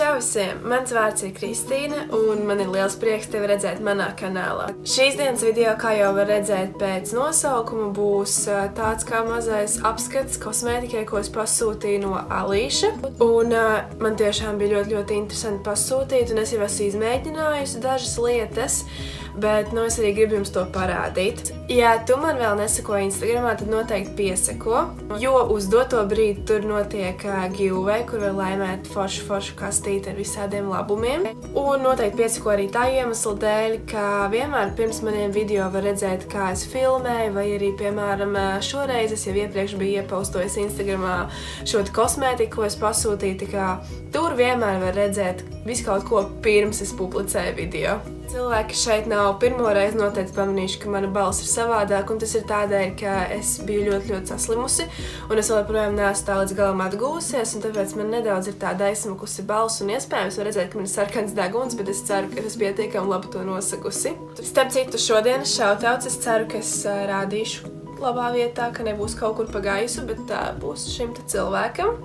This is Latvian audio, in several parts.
Čau visiem! Mans vārds ir Kristīna, un man ir liels prieks tevi redzēt manā kanālā. Šīs dienas video, kā jau var redzēt pēc nosaukuma, būs tāds kā mazais apskats kosmētikai, ko es pasūtīju no Alīša. Un man tiešām bija ļoti interesanti pasūtīt, un es jau esmu izmēģinājusi dažas lietas, bet es arī gribu jums to parādīt. Ja tu man vēl neseko Instagramā, tad noteikti pieseko, jo uz doto brīdi tur notiek giveaway, kur var laimēt foršu kastīti ar visādiem labumiem. Un noteikti pieseko arī tā iemesla dēļ, ka vienmēr pirms maniem video var redzēt, kā es filmēju, vai arī, piemēram, šoreiz es jau iepriekš biju iepostojis Instagramā šo kosmētiku, ko es pasūtīju, tā kā tur vienmēr var redzēt visu kaut ko pirms es publicēju video. Cilvēki šeit nav pirmo reizi noteikti pamanījuši, ka mana balss ir savādāk, un tas ir tādēļ, ka es biju ļoti saslimusi, un es vēl joprojām neesmu tā līdz galam atgūsies, un tāpēc man nedaudz ir tāda aizsmakusi balss, un iespējams var redzēt, ka man ir sarkans deguns, bet es ceru, ka es pietiekami labi to nosagusi. Starp citu, šodienas šautauts es ceru, ka es rādīšu labā vietā, ka nebūs kaut kur pa gaisu, bet būs šim te cilvēkam.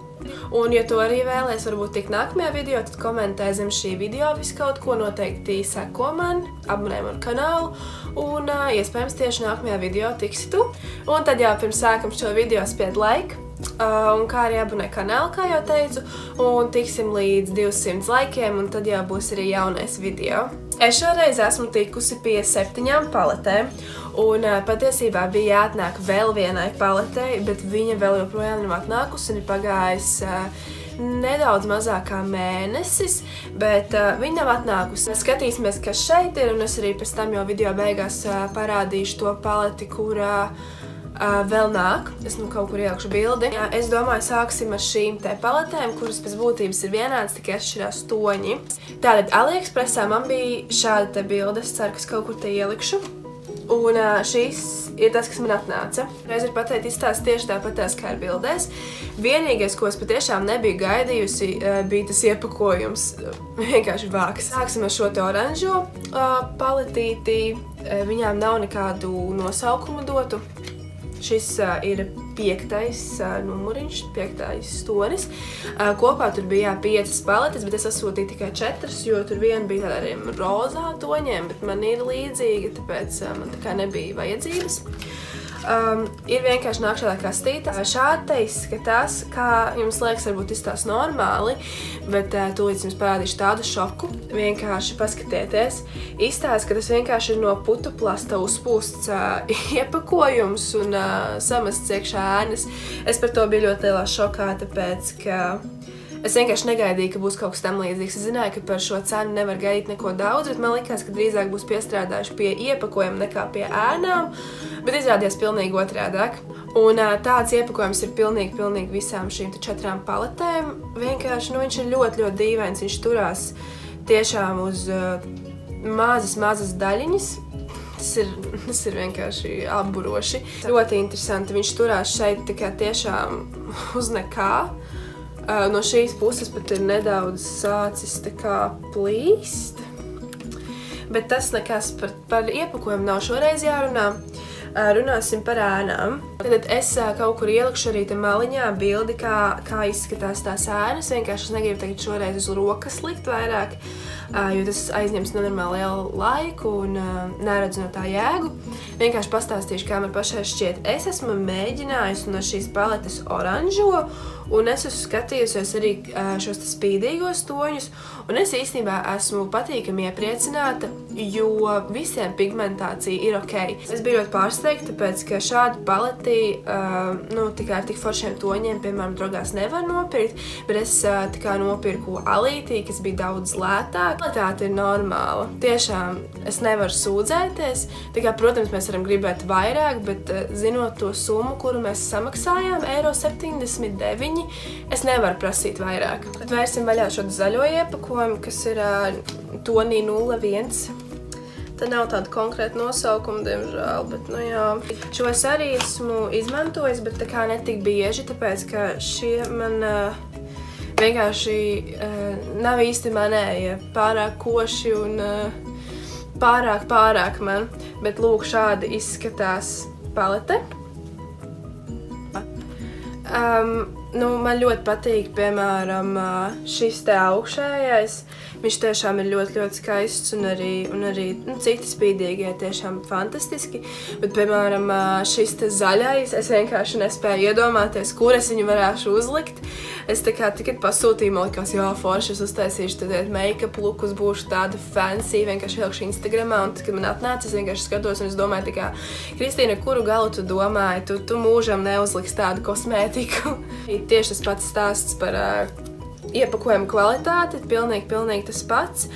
Un, ja tu arī vēlies varbūt tik nākamajā video, tad komentē zem šī video visu kaut ko, noteikti seko man, abonē manu kanālu, un iespējams tieši nākamajā video tiksi tu. Un tad jau pirms sākam šo video spied like, un kā arī abonē kanālu, kā jau teicu, un tiksim līdz 200 laikiem, un tad jau būs arī jaunais video. Es šoreiz esmu tikusi pie 7 paletēm, un patiesībā bija jāatnāk vēl vienai paletei, bet viņa vēl joprojām nav atnākusi un ir pagājis nedaudz mazāk kā mēnesis, bet viņa nav atnākusi. Skatīsimies, kas šeit ir, un es arī pēc tam jau video beigās parādīšu to paleti, kurā vēl nāk. Es kaut kur ielikšu bildi. Es domāju, sāksim ar šīm te paletēm, kuras pēc būtības ir vienādas, tikai atšķirās toņi. Tātad AliExpressā man bija šāda te bilde, es ceru, ka es kaut kur te ielikšu. Un šīs ir tas, kas man atnāca. Reiz ir pateikt, izstāst tieši tāpatās kā ar bildēs. Vienīgais, ko es patiešām nebiju gaidījusi, bija tas iepakojums. Vienkārši vāks. Sāksim ar šo te oranžo paletīti. Viņām nav nekādu nosaukumu dotu. Šis ir 5. numuriņš, 5. stonis. Kopā tur bija 5 paletes, bet es sasūtīju tikai 4, jo tur viena bija tādiem rozā toņiem, bet man ir līdzīga, tāpēc man tā kā nebija vajadzības. Ir vienkārši nāk šādā kastītā. Šādi te izskatās, kā jums liekas, varbūt izstās normāli, bet tūlīt jums parādīšu tādu šoku. Vienkārši paskatieties. Izstās, ka tas vienkārši ir no putu plasta uzpūsts iepakojums un samests iekšā ēnas. Es par to biju ļoti lielā šokā, tāpēc, ka es vienkārši negaidīju, ka būs kaut kas tam līdzīgs. Es zināju, ka par šo cenu nevar gaidīt neko daudz, bet man likās, ka drīzāk būs piestrādājuši pie iepakojuma nekā pie ēnām, bet izrādījās pilnīgi otrādāk. Un tāds iepakojums ir pilnīgi visām šīm 4 paletēm. Vienkārši, viņš ir ļoti dīvains, viņš turās tiešām uz mazas daļiņas. Tas ir vienkārši apburoši. Ļoti interesanti, viņš turās šeit tikai tiešām uz nekā. No šīs puses pat ir nedaudz sācis tā kā plīst, bet tas nekas par iepakojumu nav šoreiz jārunā. Runāsim par ēnām. Tad es kaut kur ielikšu arī te maliņā bildi, kā izskatās tās ēnas. Vienkārši es negribu tagad šoreiz uz rokas likt vairāk, jo tas aizņems nenormāli lielu laiku un neredzu no tā jēgu. Vienkārši pastāstīšu, kā man pašai šķiet. Es esmu mēģinājusi no šīs paletes oranžo, un es esmu skatījusies arī šos spīdīgos toņus, un es īstenībā esmu patīkami iepriecināta, jo visiem pigmentācija ir ok. Es biju ļoti pārsteigta, tāpēc, ka šādu paleti tikai ar tik foršiem toņiem, piemēram, drogās nevar nopirkt, bet es tikai nopirku Alītī, kas bija daudz lētāk. Kvalitāte ir normāla. Tiešām es nevaru sūdzēties. Protams, mēs varam gribēt vairāk, bet zinot to summu, kuru mēs samaksājām, €79, es nevaru prasīt vairāk. Tad vērsim vaļā šo zaļo iepakojumu, kas ir tonī 01. Te nav tāda konkrēta nosaukuma, diemžēl, bet jā. Šo es arī esmu izmantojis, bet tā kā netik bieži, tāpēc, ka šie man vienkārši nav īsti manēja, pārāk koši un pārāk man. Bet lūk, šādi izskatās palete. Man ļoti patīk, piemēram, šis te augšējais. Viņš tiešām ir ļoti, ļoti skaists un arī citi spīdīgie tiešām fantastiski. Bet, piemēram, šis te zaļais, es vienkārši nespēju iedomāties, kur es viņu varēšu uzlikt. Es tikai pasūtīju, man likās, jā, forši, es uztaisīšu tad make-up lookus, būšu tāda fancy, vienkārši ielikšu Instagramā, un tad, kad man atnāca, es vienkārši skatos, un es domāju, Kristīna, kuru galu tu domāji, tu mūžam neuzliks tādu kosmētiku. Tieši tas pats stāsts par iepakojuma kvalitāti, pilnīgi tas pats.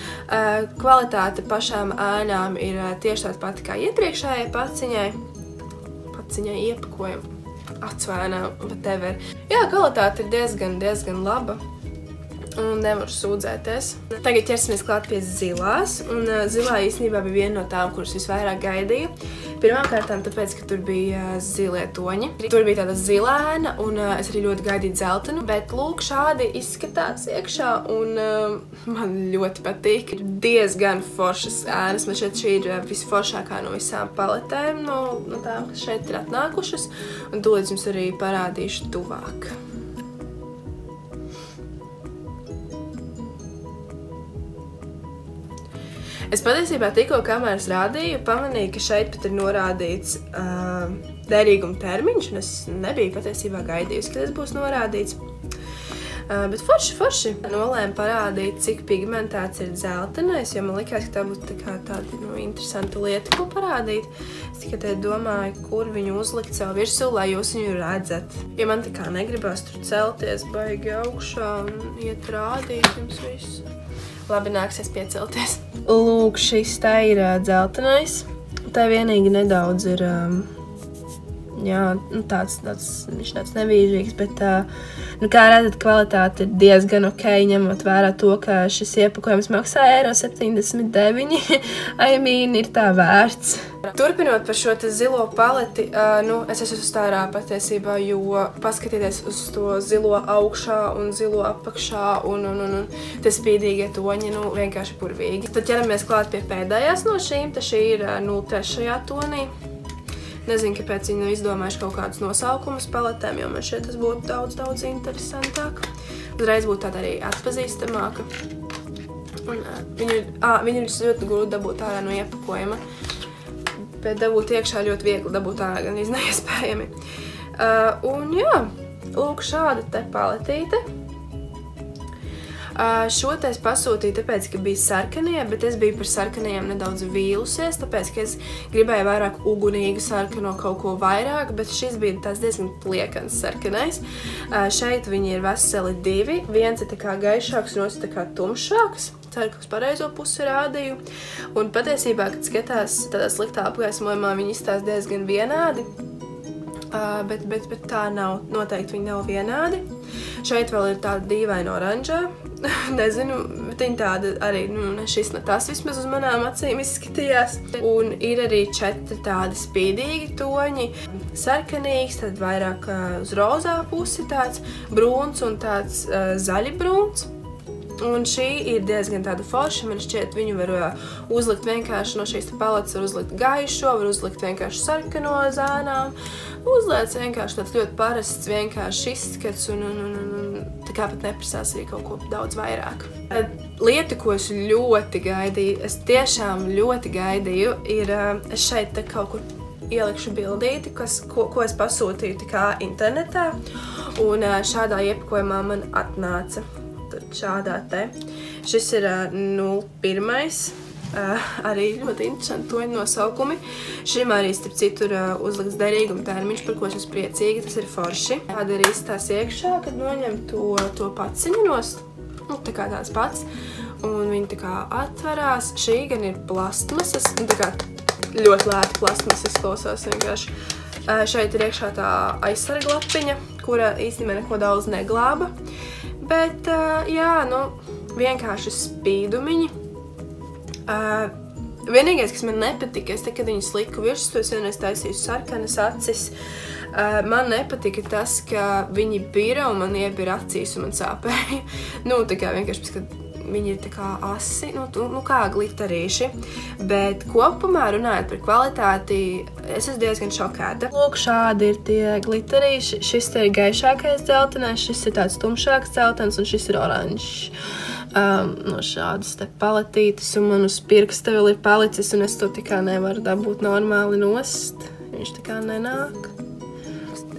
Kvalitāte pašām ēnām ir tieši tāda pati kā iepriekšējai paciņai iepakojuma. Atsvēnām, whatever. Jā, kvalitāte ir diezgan laba un nevaru sūdzēties. Tagad ķersimies klāt pie zilās, un zilā īstenībā bija viena no tām, kuras visvairāk gaidīju. Pirmkārtām tāpēc, ka tur bija zilie toņi. Tur bija tāda zilēna, un es arī ļoti gaidīju dzeltenu, bet lūk, šādi izskatās iekšā, un man ļoti patīk. Ir diezgan foršas ēnas, man šeit šī ir visforšākā no visām paletēm, no tām, kas šeit ir atnākušas, un tūlīt jums arī parādīšu tuvāk. Es patiesībā tikko, kamēr es rādīju, pamanīju, ka šeit pat ir norādīts derīguma termiņš, un es nebiju patiesībā gaidījusi, ka tas būs norādīts. Bet forši nolēmu parādīt, cik pigmentēts ir dzeltenais, jo man likās, ka tā būtu tāda interesanta lieta, ko parādīt. Es tikai domāju, kur viņu uzlikt sev virsū, lai jūs viņu redzat. Jo man negribas tur celties baigi augšā un iet rādīt jums visu. Labi, nāksies piecelties. Lūk, šis tā ir dzeltenais. Tā vienīgi nedaudz ir, viņš tāds nevīžīgs, bet, kā redzat, kvalitāte ir diezgan ok, ņemot vērā to, ka šis iepakojums maksā €79. Ir tā vērts. Turpinot par šo zilo paleti, es esmu stārā patiesībā, jo paskatieties uz to zilo augšā un zilo apakšā un tie spīdīgie toņi, vienkārši burvīgi. Tad ķeramies klāt pie pēdējās no šīm, šī ir 03. tonī. Nezinu, kāpēc viņi nav izdomājuši kaut kādus nosaukumus paletēm, jo man šeit tas būtu daudz interesantāk. Uzreiz būtu tāda arī atpazīstamāka. Viņu ir ļoti grūti dabūt ārā no iepakojuma. Bet dabūt iekšā ļoti viegli, dabūt ārā gan neiespējami. Un jā, lūk šāda te paletīte. Šo te es pasūtīju tāpēc, ka bija sarkanie, bet es biju par sarkanajiem nedaudz vīlusies, tāpēc, ka es gribēju vairāk ugunīgu sarkano kaut ko vairāk, bet šis bija tās diezgan pliekans sarkanais. Šeit viņi ir veseli divi, viens ir tā kā gaišāks un otrs tā kā tumšāks. Ceru, ka uz pareizo pusi rādīju. Un patiesībā, kad skatās tādā sliktā apgaismojumā, viņi izstāsta diezgan vienādi. Bet tā nav, noteikti viņi nav vienādi. Šeit vēl ir tāda dīvaina oranžā. Nezinu, bet viņi tāda arī, ne šis, ne tas vismaz uz manām acīm izskatījās. Un ir arī 4 tādi spīdīgi toņi. Sarkanīgs, tad vairāk uz rozā pusi tāds brūns un tāds zaļi brūns. Un šī ir diezgan tāda forša, man šķiet, viņu var uzlikt vienkārši no šīs paletes, var uzlikt gaišo, var uzlikt vienkārši sarkano zēnām, uzliec vienkārši tāds ļoti parasts, vienkārši izskats un tā kā pat neprasās arī kaut ko daudz vairāk. Lieta, ko es ļoti gaidīju, es tiešām ļoti gaidīju, ir, es šeit te kaut kur ielikšu bildīti, ko es pasūtīju tā kā internetā, un šādā iepakojumā man atnāca. Šādā te. Šis ir 01. Arī ļoti interesanti toņu nosaukumi. Šim arī starp citu uzliks derīguma termiņš, par ko es esmu priecīga, tas ir forši. Tāda arī izstās iekšā, kad noņem to paciņu nost. Tā kā tāds pats. Un viņi tā kā atverās. Šī gan ir plastmasas, tā kā ļoti lēta plastmasas klausās vienkārši. Šeit ir iekšā tā aizsarglapiņa, kura īstenībā neko daudz neglāba. Bet, jā, vienkārši spīdumiņi. Vienīgais, kas man nepatika, kad viņus liku virsū, es vienreiz taisīju sarkanas acis. Man nepatika tas, ka viņi bira un man iebira acīs un man sāpēja. Tā kā vienkārši, kad viņi ir tā kā asi, nu kā glitterīši, bet kopumā runājot par kvalitāti, es esmu diezgan šokēta. Lūk, šādi ir tie glitterīši, šis ir gaišākais dzeltenais, šis ir tāds tumšāks dzeltens un šis ir oranžs. No šādas te paletītes, un man uz pirksta vēl ir palicis, un es to tikā nevaru dabūt normāli nost. Viņš tikā nenāk.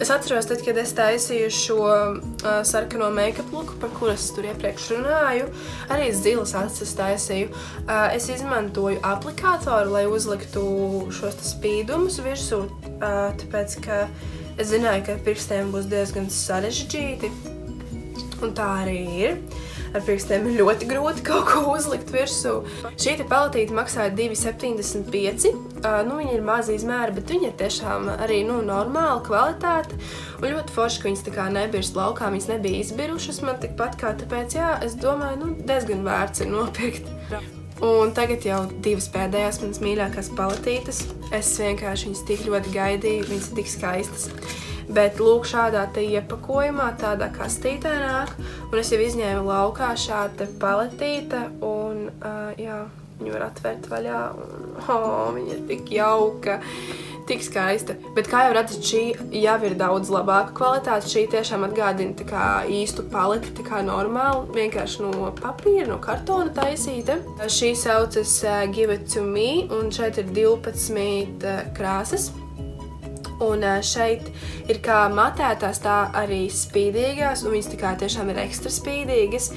Es atceros, tad, kad es taisīju šo sarkano make-up looku, par kuru es tur iepriekš runāju, arī zilas acis taisīju. Es izmantoju aplikātoru, lai uzliktu šos spīdumus virsū, tāpēc, ka es zināju, ka ar pirkstiem būs diezgan sarežģīti, un tā arī ir. Ar pirkstiem ir ļoti grūti kaut ko uzlikt virsū. Šī paletīte maksāja 2,75. Viņa ir maza izmēra, bet viņa ir tiešām arī normāla kvalitāte. Un ļoti forši, ka viņas tā kā nebirst laukā, viņas nebija izbirušas man tikpat kā, tāpēc, jā, es domāju, diezgan vērts ir nopirkt. Un tagad jau divas pēdējās manas mīļākās paletītes. Es vienkārši viņas tik ļoti gaidīju, viņas ir tik skaistas. Bet lūk, šādā te iepakojumā, tādā kastītē nāk, un es jau izņēmu laukā šāda paletīte, un jā, viņu var atvērt vaļā, un viņa ir tik jauka, tik skaista. Bet kā jau redzat, šī jau ir daudz labāka kvalitāte, šī tiešām atgādina tā kā īstu paleti, tā kā normāli, vienkārši no papīra, no kartona taisīta. Šī saucas Give It To Me, un šeit ir 12 krāsas. Un šeit ir kā matētās, tā arī spīdīgās, un viņas tā kā tiešām ir ekstra spīdīgas.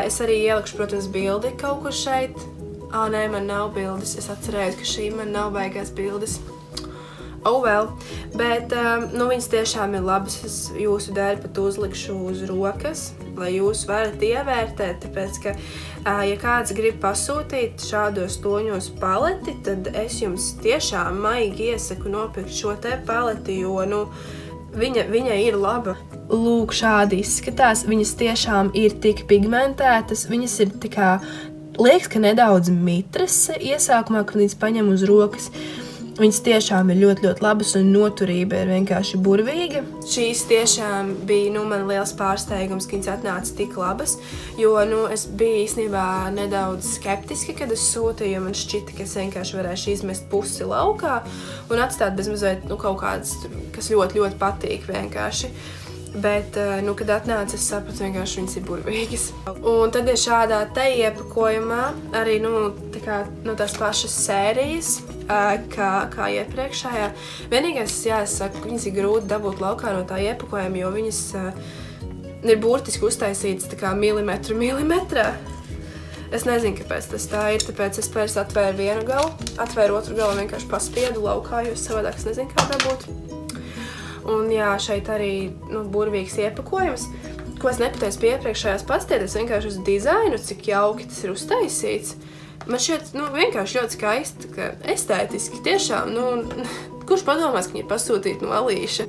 Es arī ielikšu, protams, bildi kaut kur šeit. Nē, man nav bildes. Es atcerējos, ka šī man nav baigās bildes. Oh well. Bet, viņas tiešām ir labas. Es jūsu dēļ pat uzlikšu uz rokas, lai jūs varat ievērtēt, tāpēc, ka, ja kāds grib pasūtīt šādos toņos paleti, tad es jums tiešām maigi iesaku nopirkt šo te paleti, jo, viņa ir laba. Lūk, šādi izskatās, viņas tiešām ir tik pigmentētas, viņas ir tā kā, liekas, ka nedaudz mitras iesākumā, kad viņas paņem uz rokas. Viņas tiešām ir ļoti, ļoti labas un noturība ir vienkārši burvīga. Šīs tiešām bija man liels pārsteigums, ka viņas atnāca tik labas, jo es biju īstenībā nedaudz skeptiski, kad es sūtīju, jo man šķita, ka es vienkārši varēšu izmest pusi laukā un atstāt bez mazliet kaut kādas, kas ļoti, ļoti patīk vienkārši. Bet, kad atnāca, es sapratu, vienkārši viņas ir burvīgas. Un tad ir šādā te iepakojumā arī, tās pašas sērijas, kā iepriekšējā. Vienīgais, jāsaka, viņas ir grūti dabūt laukā no tā iepakojuma, jo viņas ir burtiski uztaisītas tā kā milimetrā. Es nezinu, kāpēc tas tā ir, tāpēc es pēc atvēru vienu galu, atvēru otru galu un vienkārši paspiedu laukā, jo savādāk es nezinu, kā dabūt. Un jā, šeit arī burvīgs iepakojums, ko es nepateicu pie iepriekšējās pastietes, vienkārši uz dizainu, cik jauki tas ir uztaisīts. Man šķiet, vienkārši ļoti skaisti, ka estētiski tiešām, kurš padomās, ka viņi ir pasūtīti no Alīša.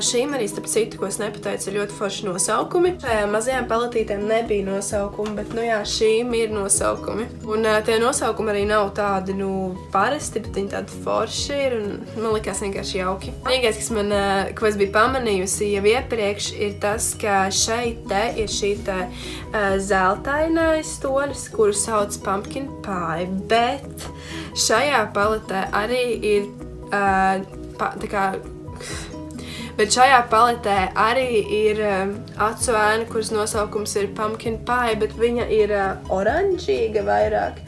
Šīm arī, starp citu, ko es nepateicu, ir ļoti forši nosaukumi. Šajām mazajām paletītēm nebija nosaukumi, bet, jā, šīm ir nosaukumi. Un tie nosaukumi arī nav tādi, parasti, bet viņi tādi forši ir, un man likās vienkārši jauki. Vienīgais, ko es biju pamanījusi jau iepriekš, ir tas, ka šeit te ir šī te zeltainais tonis, kuru sauc pumpkin pie, bet šajā paletē arī ir Bet šajā paletē arī ir acu ēna, kuras nosaukums ir pumpkin pie, bet viņa ir oranžīga vairāk.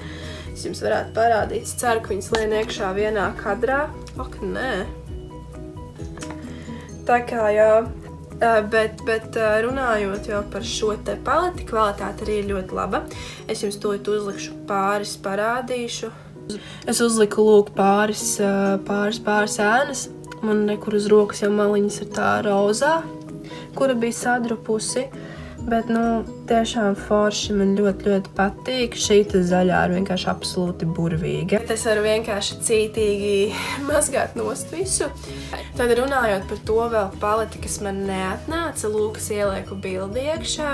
Es jums varētu parādīt, es ceru, ka viņas lien iekšā vienā kadrā. Ok, nē. Tā kā, jā. Bet runājot jau par šo te paleti, kvalitāte arī ir ļoti laba. Es jums tūlīt uzlikšu pāris, parādīšu. Es uzliku lūk pāris ēnas. Man nekur uz rokas jau maliņas ir tā rozā, kura bija sadrupusi. Bet, tiešām forši man ļoti, ļoti patīk. Šī zaļā ir vienkārši absolūti burvīga. Bet es varu vienkārši cītīgi mazgāt nost visu. Tad runājot par to vēl paleti, kas man neatnāca, lūk, es ielieku bildi iekšā.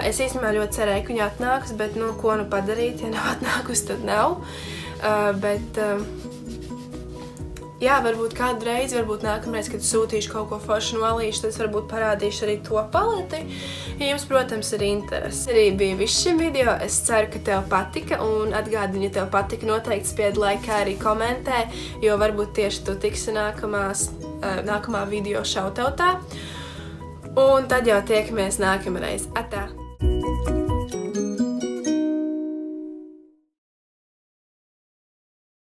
Es īstenībā ļoti cerēju, ka viņa atnāks, bet, ko padarīt, ja nav atnākusi, tad nav. Bet Jā, varbūt kādu reizi, varbūt nākamreiz, kad sūtīšu kaut ko foršu nolīšu, tad es varbūt parādīšu arī to paleti. Ja jums, protams, ir interesi. Arī bija viss šim video. Es ceru, ka tev patika, un atgādini, ja tev patika, noteikti spied laikā arī komentē, jo varbūt tieši tu tiksi nākamā video šautautā. Un tad jau tiekamies nākamreiz. Atā!